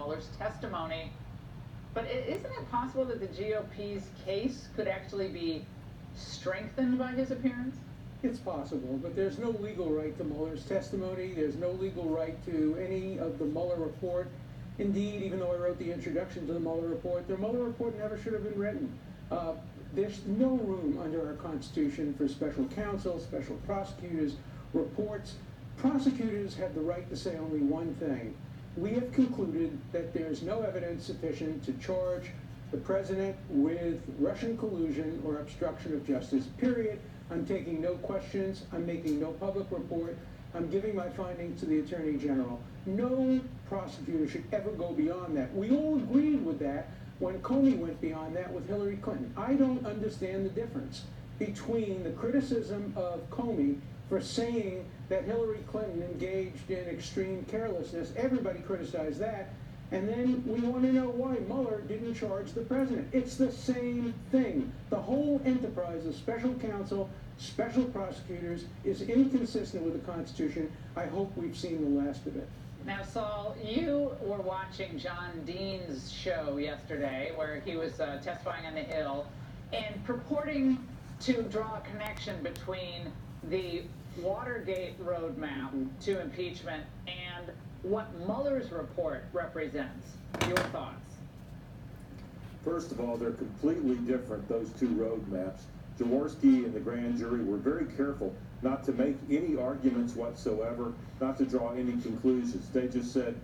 Mueller's testimony. But isn't it possible that the GOP's case could actually be strengthened by his appearance? It's possible, but there's no legal right to Mueller's testimony. There's no legal right to any of the Mueller report. Indeed, even though I wrote the introduction to the Mueller report never should have been written. There's no room under our Constitution for special counsel, special prosecutors, reports. Prosecutors have the right to say only one thing. We have concluded that there's no evidence sufficient to charge the president with Russian collusion or obstruction of justice, period. I'm taking no questions. I'm making no public report. I'm giving my findings to the Attorney General. No prosecutor should ever go beyond that. We all agreed with that when Comey went beyond that with Hillary Clinton. I don't understand the difference between the criticism of Comey for saying that Hillary Clinton engaged in extreme carelessness. Everybody criticized that. And then we want to know why Mueller didn't charge the president. It's the same thing. The whole enterprise of special counsel, special prosecutors is inconsistent with the Constitution. I hope we've seen the last of it. Now, Saul, you were watching John Dean's show yesterday where he was testifying on the Hill and purporting to draw a connection between the Watergate roadmap to impeachment and what Mueller's report represents. Your thoughts? First of all, they're completely different, those two roadmaps. Jaworski and the grand jury were very careful not to make any arguments whatsoever, not to draw any conclusions. They just said,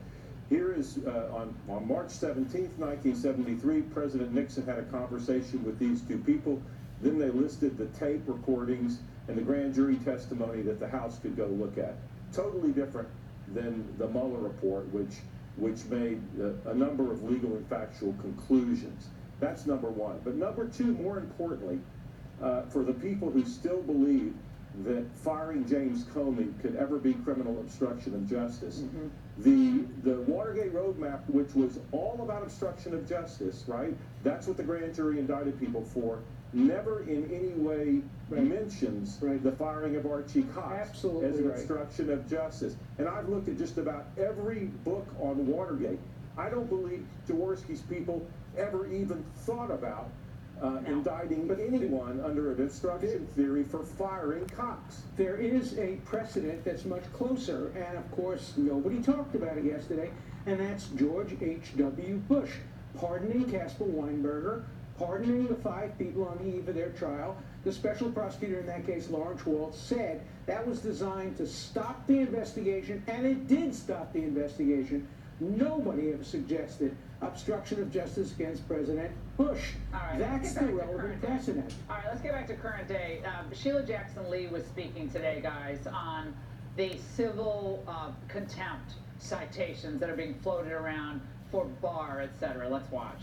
here is, on March 17th, 1973, President Nixon had a conversation with these two people. Then they listed the tape recordings and the grand jury testimony that the House could go look at. Totally different than the Mueller report, which made a number of legal and factual conclusions. That's number one. But number two, more importantly, for the people who still believe that firing James Comey could ever be criminal obstruction of justice, the Watergate roadmap, which was all about obstruction of justice, right? That's what the grand jury indicted people for. Never in any way mentions the firing of Archie Cox as an obstruction of justice. And I've looked at just about every book on Watergate. I don't believe Jaworski's people ever even thought about indicting anyone under an obstruction theory for firing Cox. There is a precedent that's much closer, and of course nobody talked about it yesterday, and that's George H.W. Bush pardoning Caspar Weinberger, pardoning the 5 people on the eve of their trial. The special prosecutor in that case, Lawrence Waltz, said that was designed to stop the investigation, and it did stop the investigation. Nobody ever suggested obstruction of justice against President Bush. Right, that's the relevant precedent. All right, let's get back to current day. Sheila Jackson Lee was speaking today, guys, on the civil contempt citations that are being floated around for Barr, etc. Let's watch.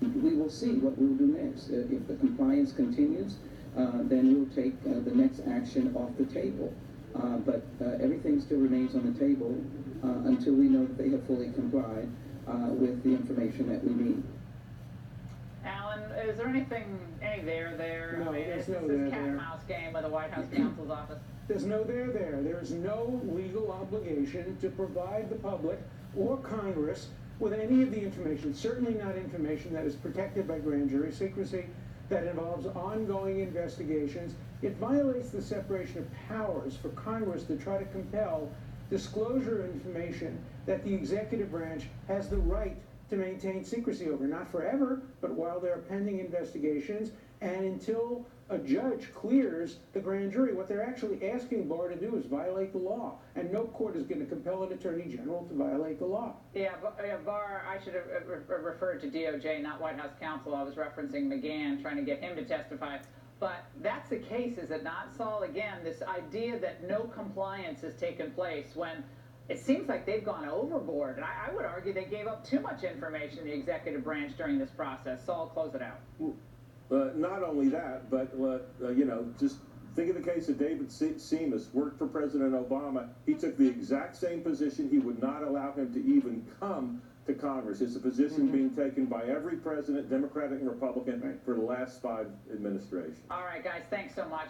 We will see what we'll do next. If the compliance continues, then we'll take the next action off the table. But everything still remains on the table until we know that they have fully complied with the information that we need. Alan, is there any there? No, I mean, there's no this cat and mouse game with the White House counsel's office. There's no there. There's no legal obligation to provide the public or Congress with any of the information, certainly not information that is protected by grand jury secrecy, that involves ongoing investigations. It violates the separation of powers for Congress to try to compel disclosure of information that the executive branch has the right to maintain secrecy over, not forever, but while there are pending investigations and until a judge clears the grand jury. What they're actually asking Barr to do is violate the law, and no court is going to compel an attorney general to violate the law. Yeah, Barr, I should have referred to DOJ, not White House counsel. I was referencing McGahn, trying to get him to testify. But that's the case, is it not, Saul? Again, this idea that no compliance has taken place when it seems like they've gone overboard. And I would argue they gave up too much information to the executive branch during this process. Saul, close it out. Not only that, but, just think of the case of David Seamus, worked for President Obama. He took the exact same position. He would not allow him to even come to Congress. It's a position being taken by every president, Democratic and Republican, for the last 5 administrations. All right, guys, thanks so much.